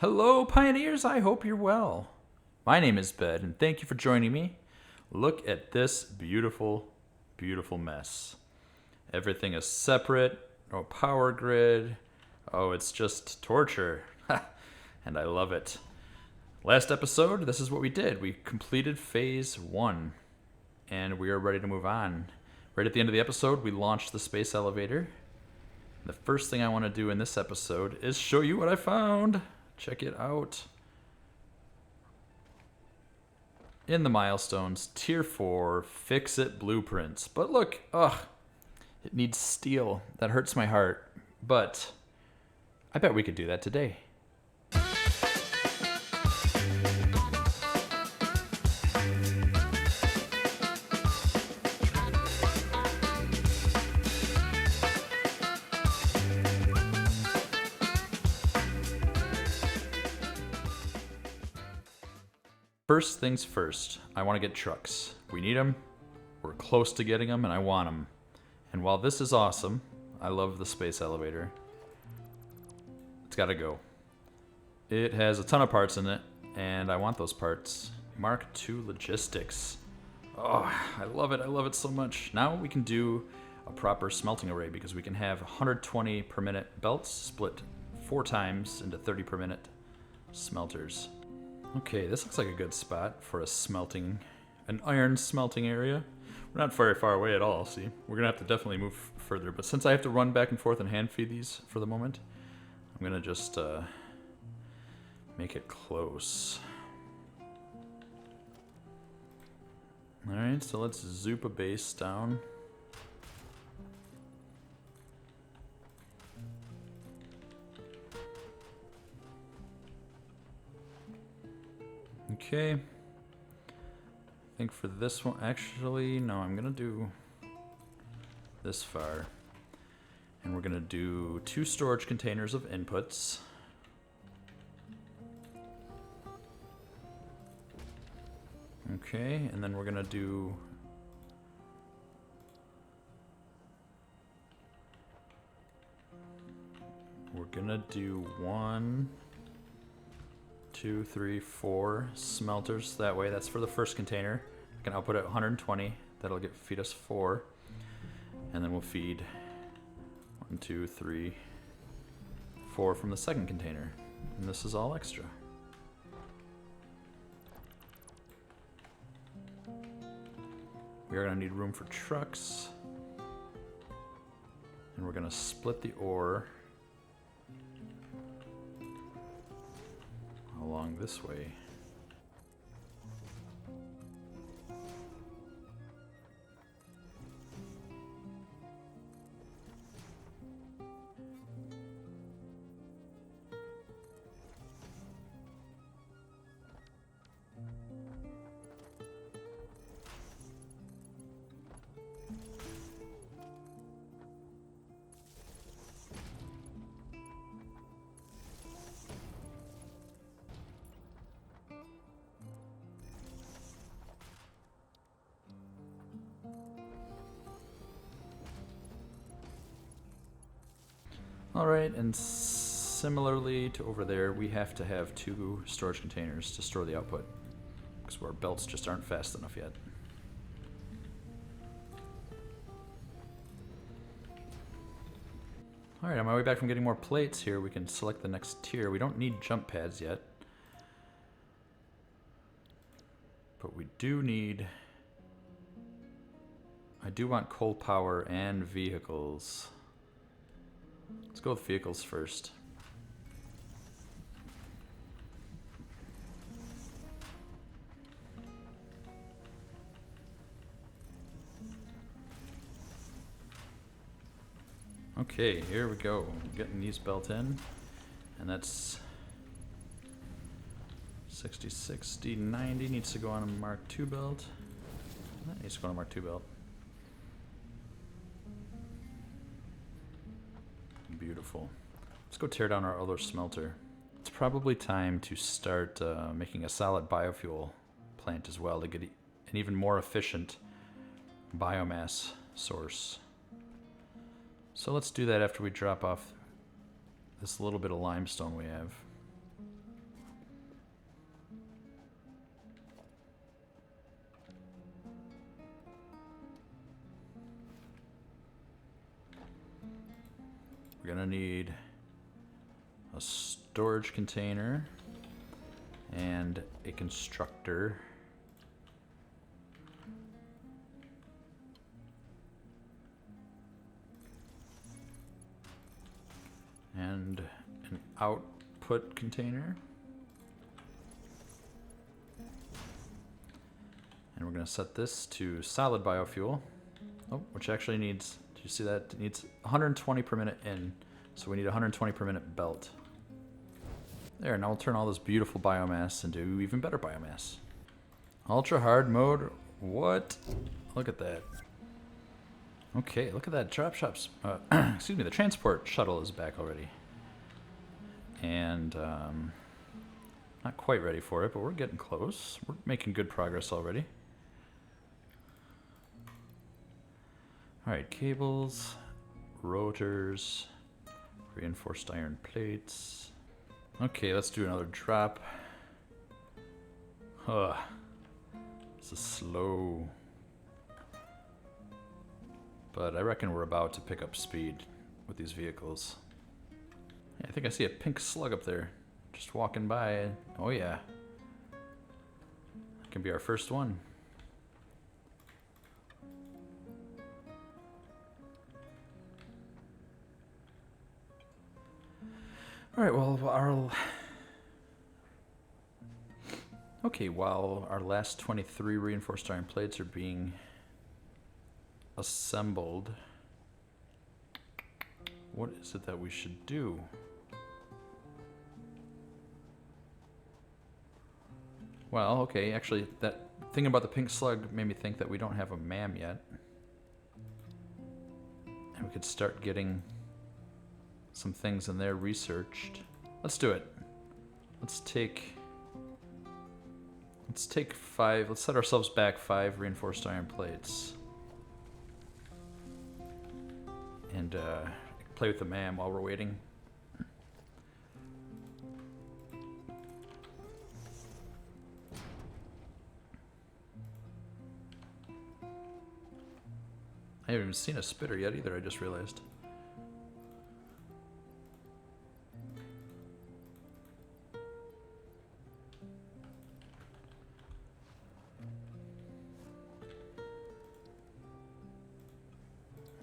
Hello, pioneers. I hope you're well. My name is Bed, and thank you for joining me. Look at this beautiful, beautiful mess. Everything is separate, no power grid. Oh, it's just torture. And I love it. Last episode, this is what we did. We completed phase 1, and we are ready to move on. Right at the end of the episode, we launched the space elevator. The first thing I want to do in this episode is show you what I found. Check it out. In the milestones, Tier 4, Fix-It Blueprints. But look, it needs steel. That hurts my heart. But I bet we could do that today. First things first, I want to get trucks. We need them, we're close to getting them, and I want them. And while this is awesome, I love the space elevator. It's got to go. It has a ton of parts in it, and I want those parts. Mark II logistics. Oh, I love it so much. Now we can do a proper smelting array because we can have 120 per minute belts split 4 times into 30 per minute smelters. Okay, this looks like a good spot for an iron smelting area. We're not very far away at all, see? We're gonna have to definitely move further, but since I have to run back and forth and hand feed these for the moment, I'm gonna just make it close. Alright, so let's zoop a base down. Okay, I think for this one, actually, no, I'm gonna do this far. And we're gonna do 2 storage containers of inputs. Okay, and then we're gonna do one, 2, 3, 4 smelters that way. That's for the first container. I can output at 120. That'll feed us 4. And then we'll feed 1, 2, 3, 4 from the second container. And this is all extra. We are going to need room for trucks. And we're going to split the ore along this way. Alright, and similarly to over there, we have to have 2 storage containers to store the output, because our belts just aren't fast enough yet. Alright, on my way back from getting more plates here, we can select the next tier. We don't need jump pads yet, but we do need... I do want coal power and vehicles. Let's go with vehicles first. Okay, here we go. Getting these built in. And that's 60, 60, 90 needs to go on a Mark II belt. That needs to go on a Mark II belt. Beautiful. Let's go tear down our other smelter. It's probably time to start making a solid biofuel plant as well to get an even more efficient biomass source. So let's do that after we drop off this little bit of limestone we have. need a storage container and a constructor. And an output container. And we're going to set this to solid biofuel. Oh, which actually needs, do you see that? It needs 120 per minute in. So we need 120 per minute belt. There, now we'll turn all this beautiful biomass into even better biomass. Ultra hard mode. What? Look at that. Okay, look at that. Drop shops. Excuse me, the transport shuttle is back already. And, not quite ready for it, but we're getting close. We're making good progress already. Alright, cables, rotors, reinforced iron plates. Okay, let's do another drop. This is slow. But I reckon we're about to pick up speed with these vehicles. Yeah, I think I see a pink slug up there. Just walking by. Oh yeah. That can be our first one. Alright, well, while our last 23 reinforced iron plates are being assembled, what is it that we should do? Well, okay, actually, that thing about the pink slug made me think that we don't have a MAM yet. And we could start getting some things in there researched. Let's do it. Let's take 5, let's set ourselves back 5 reinforced iron plates. And play with the MAM while we're waiting. I haven't even seen a spitter yet either, I just realized.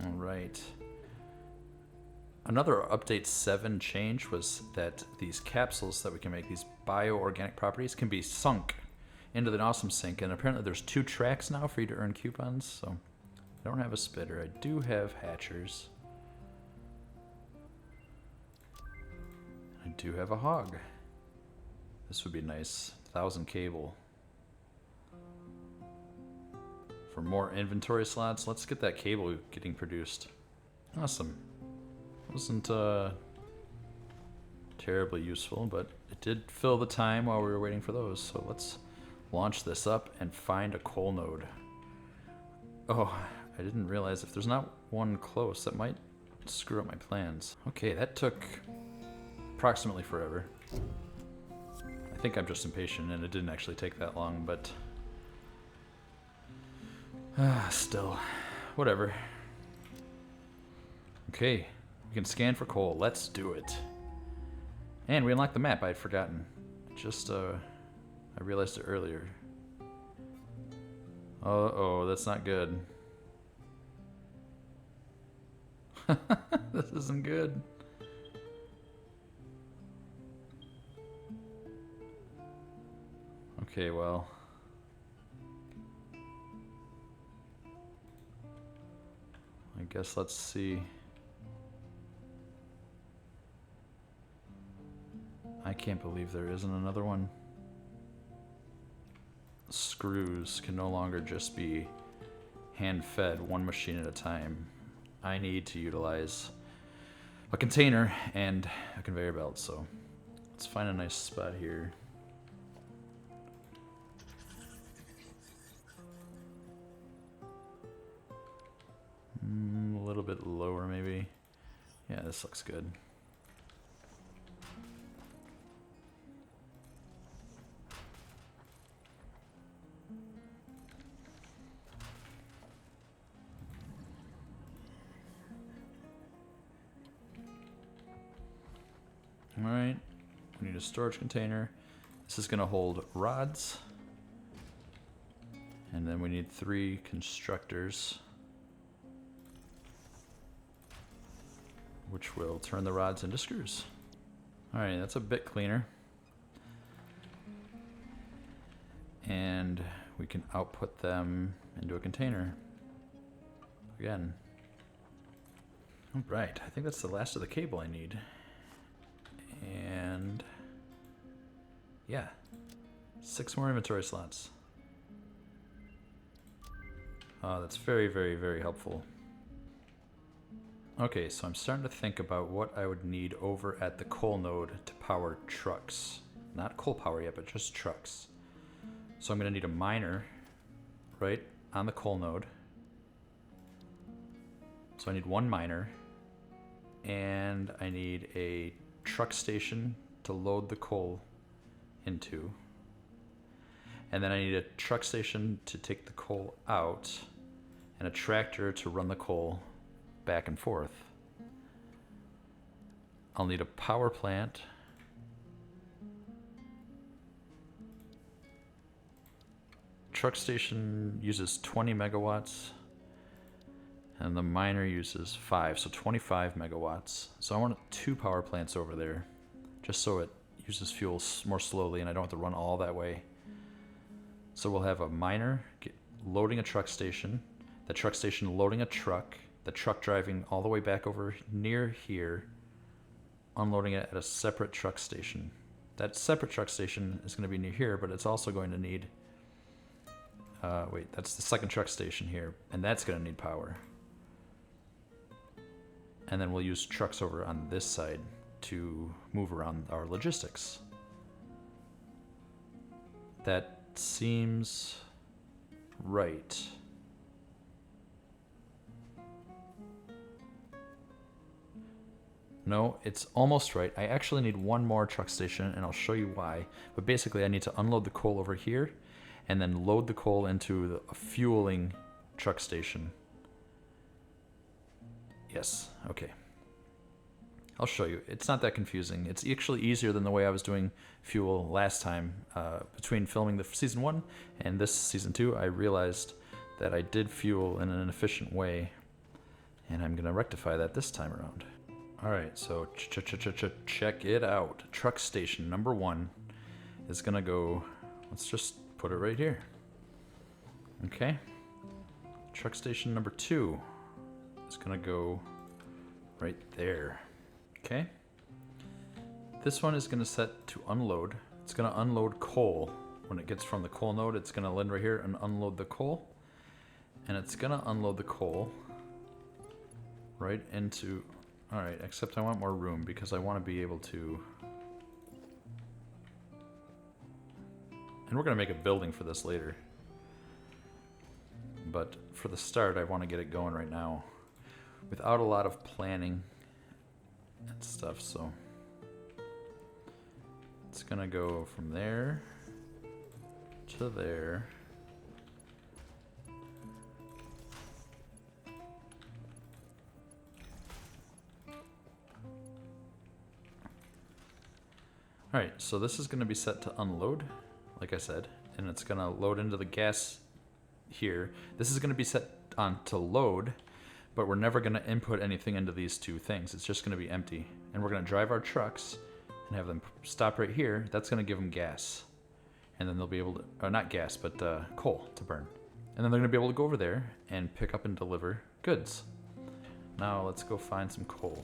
Alright. Another update 7 change was that these capsules that we can make, these bioorganic properties, can be sunk into the awesome sink, and apparently there's 2 tracks now for you to earn coupons, so I don't have a spitter. I do have hatchers. I do have a hog. This would be nice. 1,000 cable. For more inventory slots, let's get that cable getting produced. Awesome. Wasn't terribly useful, but it did fill the time while we were waiting for those. So let's launch this up and find a coal node. Oh, I didn't realize if there's not one close, that might screw up my plans. Okay, that took approximately forever. I think I'm just impatient and it didn't actually take that long, but still, whatever. Okay, we can scan for coal. Let's do it. And we unlocked the map. I had forgotten. Just, I realized it earlier. Uh-oh, that's not good. This isn't good. Okay, well. I guess let's see. I can't believe there isn't another one. Screws can no longer just be hand-fed, one machine at a time. I need to utilize a container and a conveyor belt, so let's find a nice spot here. A little bit lower, maybe. Yeah, this looks good. All right, we need a storage container. This is gonna hold rods. And then we need 3 constructors, which will turn the rods into screws. All right, that's a bit cleaner. And we can output them into a container. Again. All right, I think that's the last of the cable I need. And yeah, 6 more inventory slots. That's very, very, very helpful. Okay, so I'm starting to think about what I would need over at the coal node to power trucks. Not coal power yet, but just trucks. So I'm going to need a miner right on the coal node. So I need 1 miner. And I need a truck station to load the coal into. And then I need a truck station to take the coal out. And a tractor to run the coal back and forth. I'll need a power plant. Truck station uses 20 megawatts. And the miner uses 5, so 25 megawatts. So I want 2 power plants over there, just so it uses fuel more slowly and I don't have to run all that way. So we'll have a miner loading a truck station, the truck station loading a truck, the truck driving all the way back over near here, unloading it at a separate truck station. That separate truck station is going to be near here, but it's also going to need... wait, that's the second truck station here, and that's going to need power. And then we'll use trucks over on this side to move around our logistics. That seems right. No, it's almost right. I actually need 1 more truck station, and I'll show you why. But basically, I need to unload the coal over here, and then load the coal into a fueling truck station. Yes, okay. I'll show you. It's not that confusing. It's actually easier than the way I was doing fuel last time. Between filming the season 1 and this season 2, I realized that I did fuel in an efficient way, and I'm going to rectify that this time around. Alright, so check it out. Truck station number 1 is going to go... Let's just put it right here. Okay. Truck station number 2 is going to go right there. Okay. This one is going to set to unload. It's going to unload coal. When it gets from the coal node, it's going to land right here and unload the coal. And it's going to unload the coal right into... Alright, except I want more room because I want to be able to... And we're going to make a building for this later. But for the start, I want to get it going right now without a lot of planning and stuff, so it's going to go from there to there. Alright, so this is going to be set to unload, like I said, and it's going to load into the gas here. This is going to be set on to load, but we're never going to input anything into these 2 things. It's just going to be empty. And we're going to drive our trucks and have them stop right here. That's going to give them gas. And then they'll be able to, or not gas, but coal to burn. And then they're going to be able to go over there and pick up and deliver goods. Now let's go find some coal.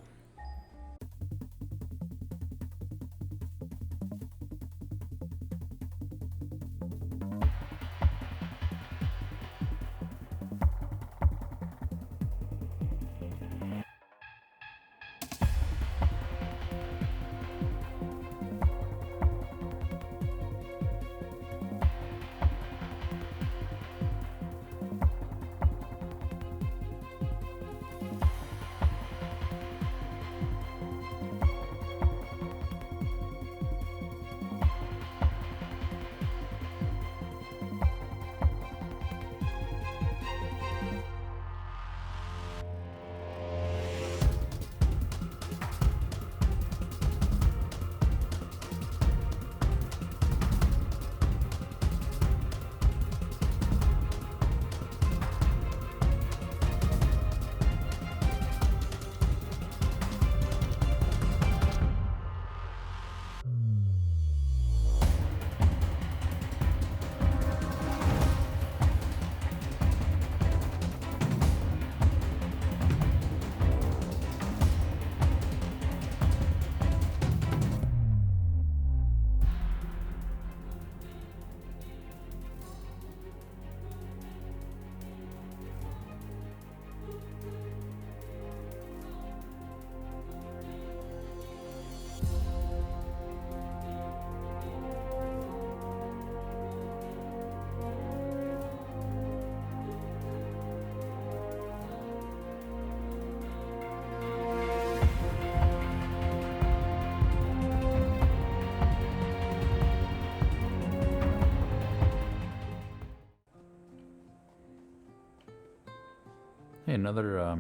Hey, another,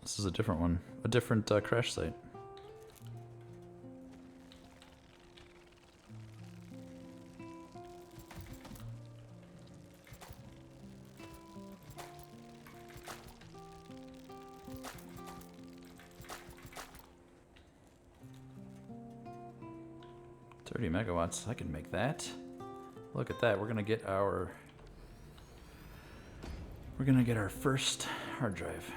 this is a different one. A different crash site. Megawatts, I can make that. Look at that, we're gonna get our first hard drive.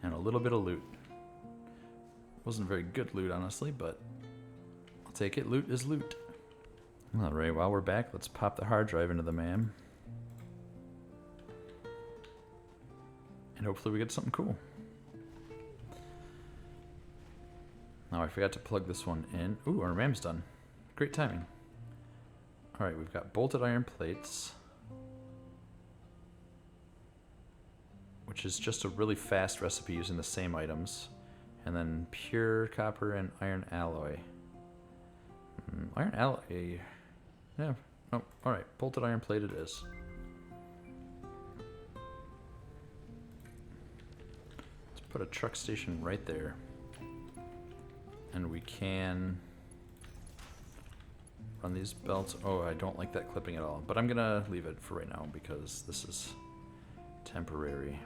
And a little bit of loot. Wasn't very good loot, honestly, but I'll take it. Loot is loot. Alright, while we're back, let's pop the hard drive into the MAM. And hopefully we get something cool. Now I forgot to plug this one in. Ooh, our MAM's done. Great timing. Alright, we've got bolted iron plates, which is just a really fast recipe using the same items. And then pure copper and iron alloy. Iron alloy. Yeah. Oh, alright. Bolted iron plate it is. Put a truck station right there. And we can run these belts. Oh, I don't like that clipping at all. But I'm gonna leave it for right now because this is temporary.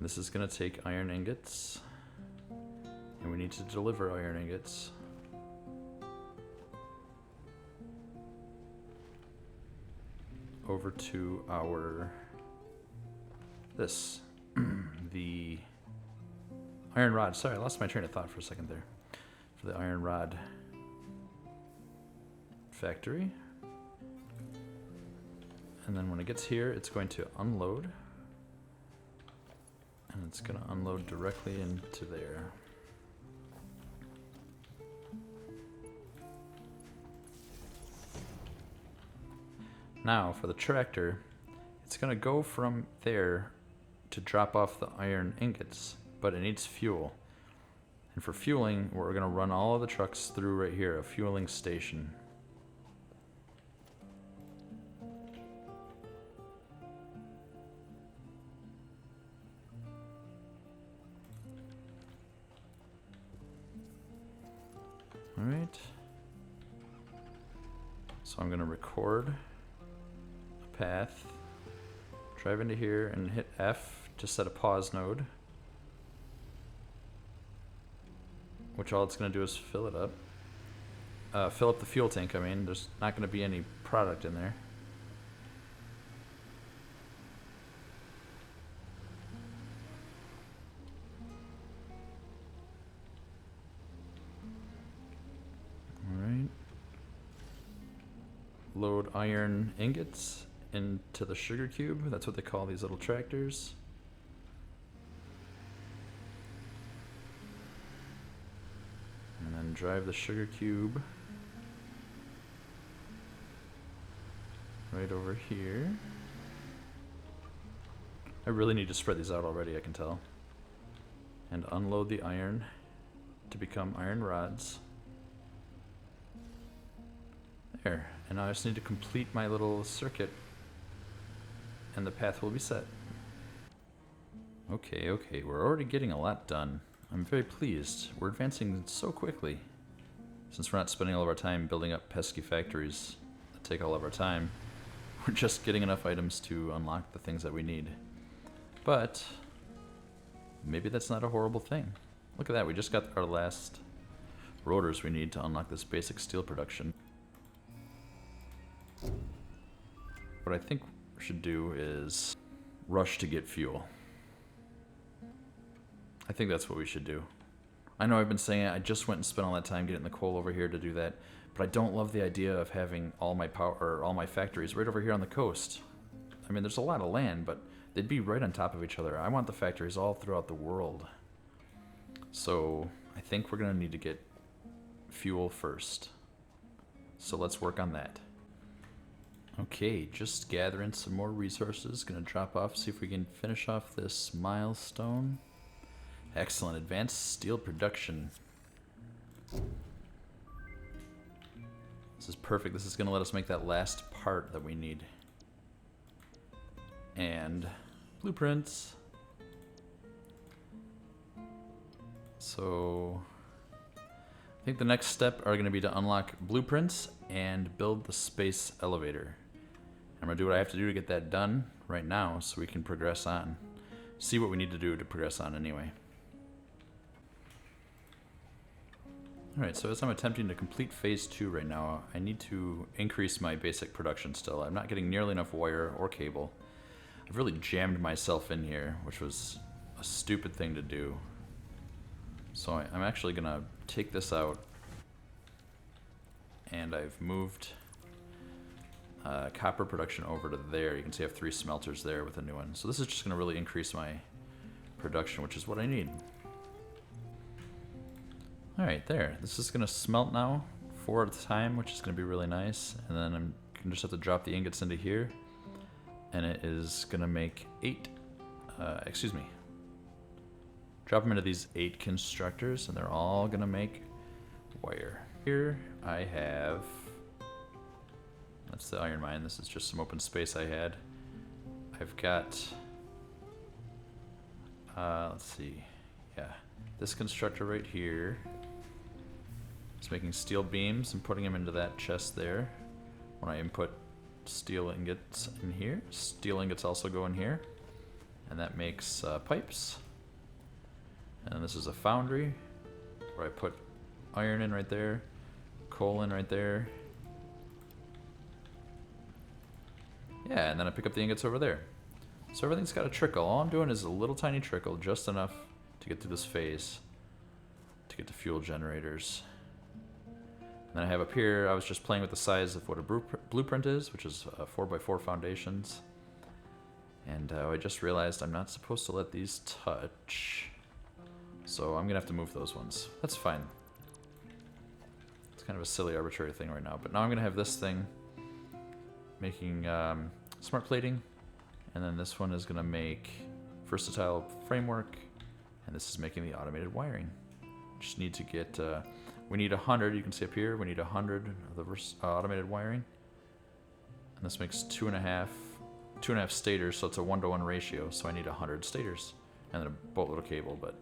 This is gonna take iron ingots. And we need to deliver iron ingots. Over to our... this. The iron rod. Sorry, I lost my train of thought for a second there. For the iron rod factory. And then when it gets here, it's going to unload. And it's going to unload directly into there. Now, for the tractor, it's going to go from there to drop off the iron ingots, but it needs fuel. And for fueling, we're going to run all of the trucks through right here, a fueling station. Alright. So I'm going to record a path. Drive into here and hit F to set a pause node. Which all it's going to do is fill it up. Fill up the fuel tank, I mean. There's not going to be any product in there. Alright. Load iron ingots into the sugar cube. That's what they call these little tractors. And then drive the sugar cube right over here. I really need to spread these out already, I can tell. And unload the iron to become iron rods. There. And now I just need to complete my little circuit and the path will be set. Okay, we're already getting a lot done. I'm very pleased. We're advancing so quickly. Since we're not spending all of our time building up pesky factories that take all of our time, we're just getting enough items to unlock the things that we need. But maybe that's not a horrible thing. Look at that, we just got our last rotors we need to unlock this basic steel production. What I think we should do is rush to get fuel. I think that's what we should do. I know I've been saying it, I just went and spent all that time getting the coal over here to do that, but I don't love the idea of having all my power or all my factories right over here on the coast. I mean, there's a lot of land, but they'd be right on top of each other. I want the factories all throughout the world. So I think we're gonna need to get fuel first. So let's work on that. Okay, just gathering some more resources. Gonna drop off, see if we can finish off this milestone. Excellent, advanced steel production. This is perfect. This is going to let us make that last part that we need. And blueprints. So I think the next step are going to be to unlock blueprints and build the space elevator. I'm going to do what I have to do to get that done right now so we can progress on. See what we need to do to progress on anyway. Alright, so as I'm attempting to complete phase 2 right now, I need to increase my basic production still. I'm not getting nearly enough wire or cable. I've really jammed myself in here, which was a stupid thing to do. So I'm actually going to take this out, and I've moved copper production over to there. You can see I have 3 smelters there with a new one. So this is just going to really increase my production, which is what I need. Alright, there. This is going to smelt now, 4 at a time, which is going to be really nice. And then I'm going to just have to drop the ingots into here. And it is going to make 8, drop them into these 8 constructors, and they're all going to make wire. Here I have, that's the iron mine. This is just some open space I had. I've got, let's see, yeah, this constructor right here. It's making steel beams and putting them into that chest there. When I input steel ingots in here, steel ingots also go in here, and that makes pipes. And this is a foundry where I put iron in right there, coal in right there. Yeah, and then I pick up the ingots over there. So everything's got a trickle. All I'm doing is a little tiny trickle, just enough to get through this phase, to get to fuel generators. And then I have up here, I was just playing with the size of what a blueprint is, which is 4x4 foundations. And I just realized I'm not supposed to let these touch. So I'm going to have to move those ones. That's fine. It's kind of a silly arbitrary thing right now. But now I'm going to have this thing making smart plating. And then this one is going to make versatile framework. And this is making the automated wiring. Just need to get, we need 100, you can see up here, we need 100 of the automated wiring. And this makes 2.5 stators, so it's a 1-to-1 ratio. So I need 100 stators. And then a boatload of cable, but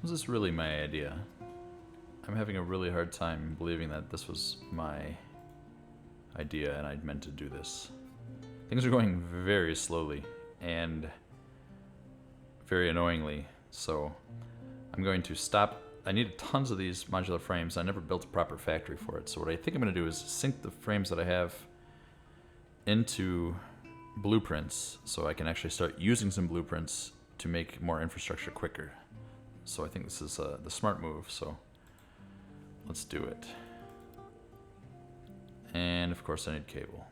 was this really my idea? I'm having a really hard time believing that this was my idea and I'd meant to do this. Things are going very slowly and very annoyingly, so I'm going to stop. I need tons of these modular frames. I never built a proper factory for it, so what I think I'm going to do is sync the frames that I have into blueprints so I can actually start using some blueprints to make more infrastructure quicker. So I think this is the smart move, so let's do it. And of course I need cable.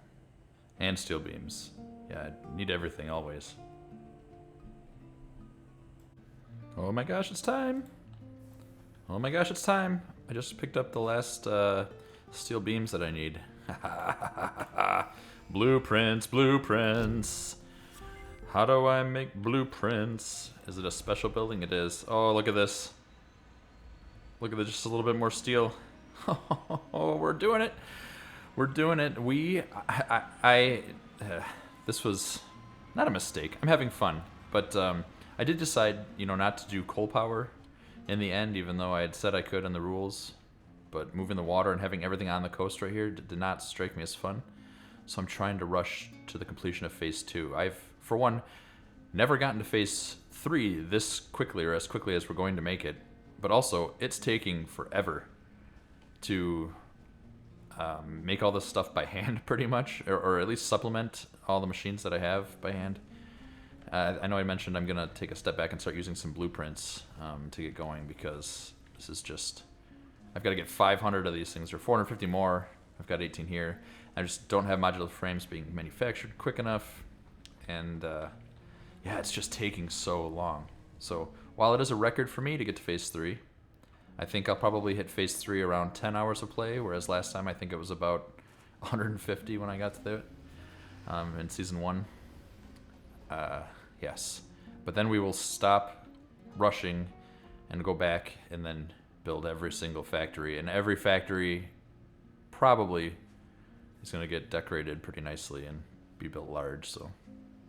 And steel beams. Yeah, I need everything always. Oh my gosh, it's time! Oh my gosh, it's time! I just picked up the last steel beams that I need. Blueprints, blueprints! How do I make blueprints? Is it a special building? It is. Oh, look at this. Look at this, just a little bit more steel. Oh, we're doing it. We're doing it. This was not a mistake. I'm having fun. But I did decide, you know, not to do coal power in the end, even though I had said I could in the rules. But moving the water and having everything on the coast right here did not strike me as fun. So I'm trying to rush to the completion of phase 2. I've, for one, never gotten to phase 3 this quickly or as quickly as we're going to make it. But also, it's taking forever to make all this stuff by hand, pretty much, or at least supplement all the machines that I have by hand. I know I mentioned I'm going to take a step back and start using some blueprints to get going, because this is just... I've got to get 500 of these things, or 450 more. I've got 18 here. I just don't have modular frames being manufactured quick enough. And yeah, it's just taking so long. So while it is a record for me to get to phase 3, I think I'll probably hit phase 3 around 10 hours of play, whereas last time I think it was about 150 when I got to it in season 1. Yes. But then we will stop rushing and go back and then build every single factory. And every factory probably is going to get decorated pretty nicely and be built large. So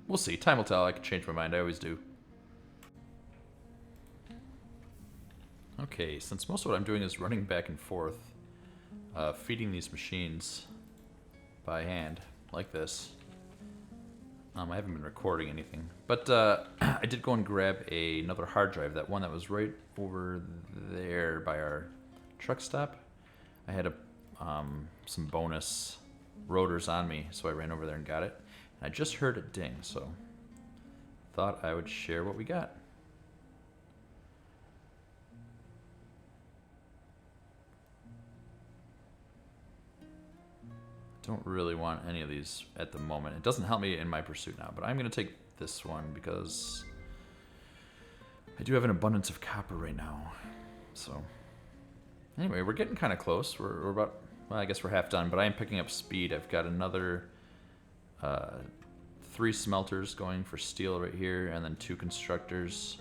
we'll see. Time will tell. I can change my mind. I always do. Okay, since most of what I'm doing is running back and forth, feeding these machines by hand, like this. I haven't been recording anything, but I did go and grab another hard drive, that one that was right over there by our truck stop. I had some bonus rotors on me, so I ran over there and got it. And I just heard it ding, so thought I would share what we got. Don't really want any of these at the moment. It doesn't help me in my pursuit now, but I'm going to take this one because I do have an abundance of copper right now. So anyway, we're getting kind of close. We're about, well, I guess we're half done, but I am picking up speed. I've got another 3 smelters going for steel right here, and then 2 constructors.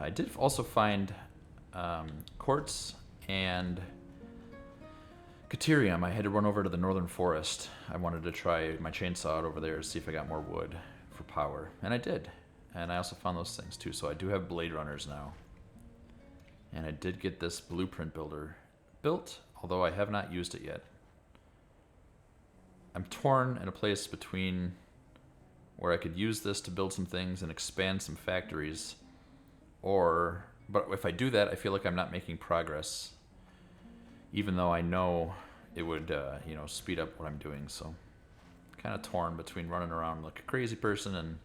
I did also find quartz and Caterium. I had to run over to the northern forest. I wanted to try my chainsaw out over there to see if I got more wood for power, and I did. And I also found those things too, so I do have blade runners now. And I did get this blueprint builder built, although I have not used it yet. I'm torn in a place between where I could use this to build some things and expand some factories, but if I do that, I feel like I'm not making progress, even though I know it would, speed up what I'm doing. So, kind of torn between running around like a crazy person and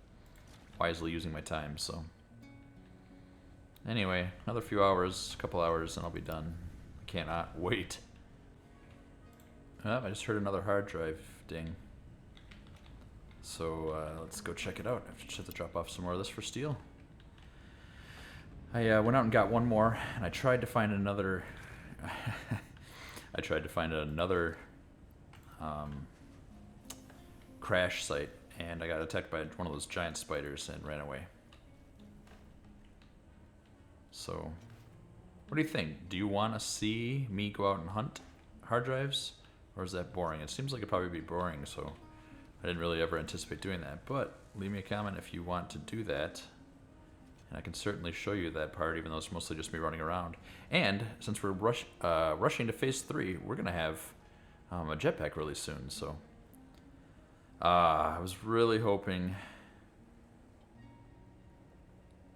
wisely using my time. So, anyway, another few hours, a couple hours, and I'll be done. I cannot wait. I just heard another hard drive ding. So let's go check it out. I just have to drop off some more of this for steel. I went out and got one more, and I tried to find another. I tried to find another crash site, and I got attacked by one of those giant spiders and ran away. So, what do you think? Do you want to see me go out and hunt hard drives, or is that boring? It seems like it'd probably be boring, so I didn't really ever anticipate doing that. But leave me a comment if you want to do that, and I can certainly show you that part, even though it's mostly just me running around. And since we're rushing to phase 3, we're gonna have a jetpack really soon. So I was really hoping.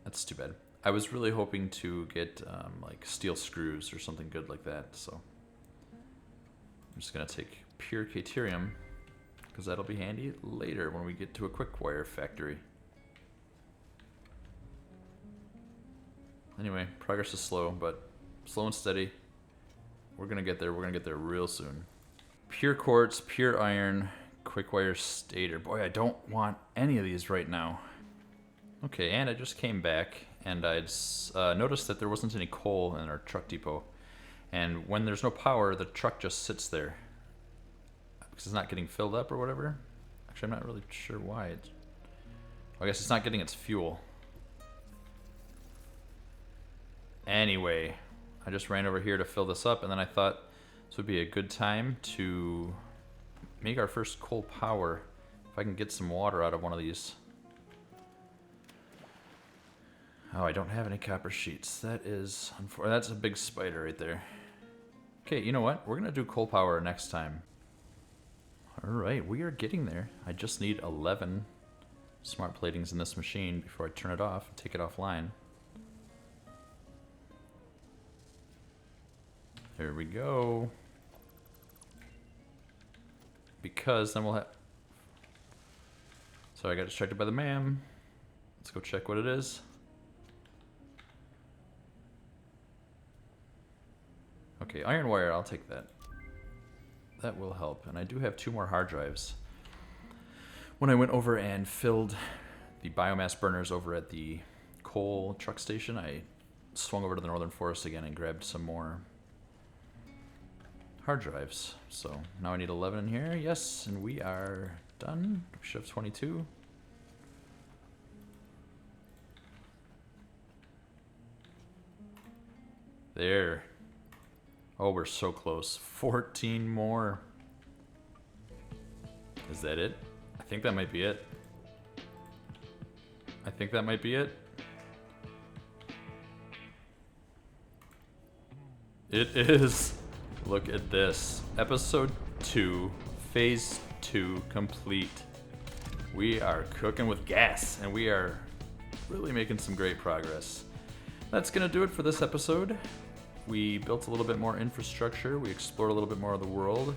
That's too bad. I was really hoping to get like steel screws or something good like that. So I'm just gonna take pure Caterium, because that'll be handy later when we get to a quick wire factory. Anyway, progress is slow, but slow and steady. We're gonna get there. We're gonna get there real soon. Pure quartz, pure iron, quick wire stator. Boy, I don't want any of these right now. Okay, and I just came back, and I'd noticed that there wasn't any coal in our truck depot. And when there's no power, the truck just sits there because it's not getting filled up or whatever. Actually, I'm not really sure why. I guess it's not getting its fuel. Anyway, I just ran over here to fill this up, and then I thought this would be a good time to make our first coal power. If I can get some water out of one of these. Oh, I don't have any copper sheets. That's a big spider right there. Okay, you know what? We're gonna do coal power next time. Alright, we are getting there. I just need 11 smart platings in this machine before I turn it off and take it offline. There we go. Because then we'll have... So I got distracted by the ma'am. Let's go check what it is. Okay, iron wire, I'll take that. That will help. And I do have 2 more hard drives. When I went over and filled the biomass burners over at the coal truck station, I swung over to the northern forest again and grabbed some more hard drives. So now I need 11 in here. Yes, and we are done. We should have 22. There. Oh, we're so close. 14 more. Is that it? I think that might be it. I think that might be it. It is. Look at this. Episode 2, Phase 2 complete. We are cooking with gas, and we are really making some great progress. That's gonna do it for this episode. We built a little bit more infrastructure, we explored a little bit more of the world,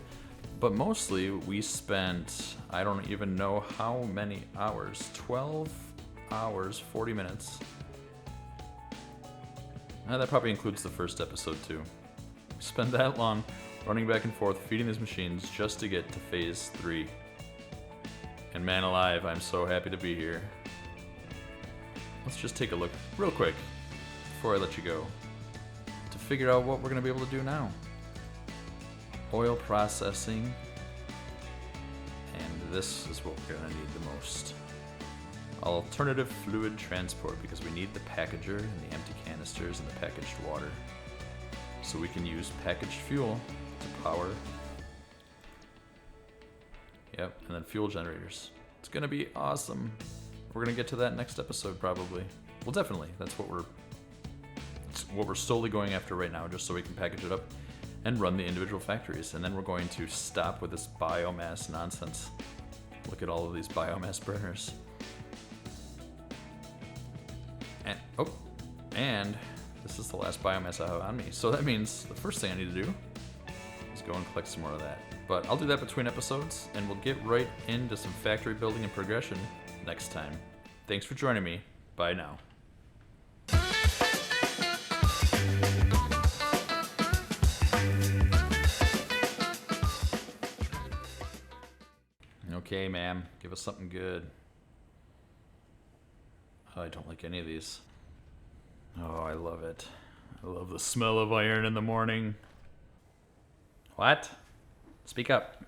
but mostly we spent, I don't even know how many hours, 12 hours, 40 minutes. That probably includes the first episode too. We spent that long running back and forth, feeding these machines just to get to Phase 3. And man alive, I'm so happy to be here. Let's just take a look real quick before I let you go to figure out what we're going to be able to do now. Oil processing, and this is what we're going to need the most. Alternative fluid transport, because we need the packager and the empty canisters and the packaged water. So we can use packaged fuel to power. Yep, and then fuel generators. It's gonna be awesome. We're gonna get to that next episode probably. Well, definitely. That's what we're solely going after right now, just so we can package it up and run the individual factories. And then we're going to stop with this biomass nonsense. Look at all of these biomass burners. And this is the last biomass I have on me. So that means the first thing I need to do is go and collect some more of that. But I'll do that between episodes, and we'll get right into some factory building and progression next time. Thanks for joining me. Bye now. Okay, ma'am. Give us something good. Oh, I don't like any of these. Oh, I love it. I love the smell of iron in the morning. What? Speak up.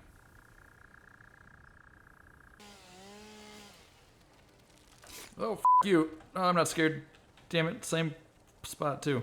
Oh, f*** you. Oh, I'm not scared. Damn it, same spot too.